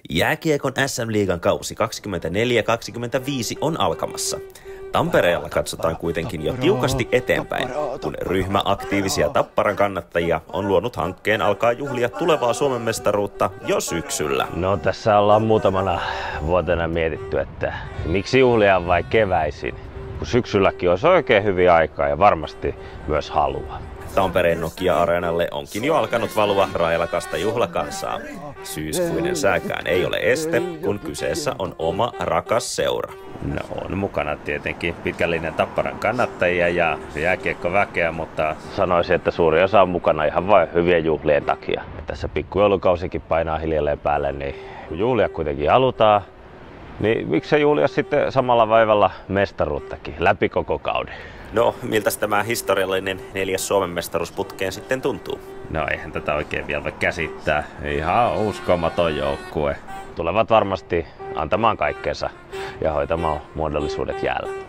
Jääkiekon SM-liigan kausi 24-25 on alkamassa. Tampereella katsotaan kuitenkin jo tiukasti eteenpäin, kun ryhmä aktiivisia Tapparan kannattajia on luonut hankkeen alkaa juhlia tulevaa Suomen mestaruutta jo syksyllä. No tässä ollaan muutamana vuotena mietitty, että miksi juhlia vai keväisin, kun syksylläkin olisi oikein hyviä aikaa ja varmasti myös halua. Tampereen Nokia-areenalle onkin jo alkanut valua railakasta juhlakansaa. Syyskuinen sääkään ei ole este, kun kyseessä on oma rakas seura. No on mukana tietenkin pitkällinen Tapparan kannattajia ja jääkiekkoväkeä, mutta sanoisin, että suuri osa on mukana ihan vain hyvien juhlien takia. Tässä pikkujoulukausikin painaa hiljalleen päälle, niin kun juhlia kuitenkin halutaan, niin miksei juhlia sitten samalla vaivalla mestaruuttakin läpi koko kauden? No, miltä tämä historiallinen 4. Suomen mestaruusputkeen sitten tuntuu? No eihän tätä oikein vielä voi käsittää. Ihan uskomaton joukkue. Tulevat varmasti antamaan kaikkeensa ja hoitamaan muodollisuudet jäällä.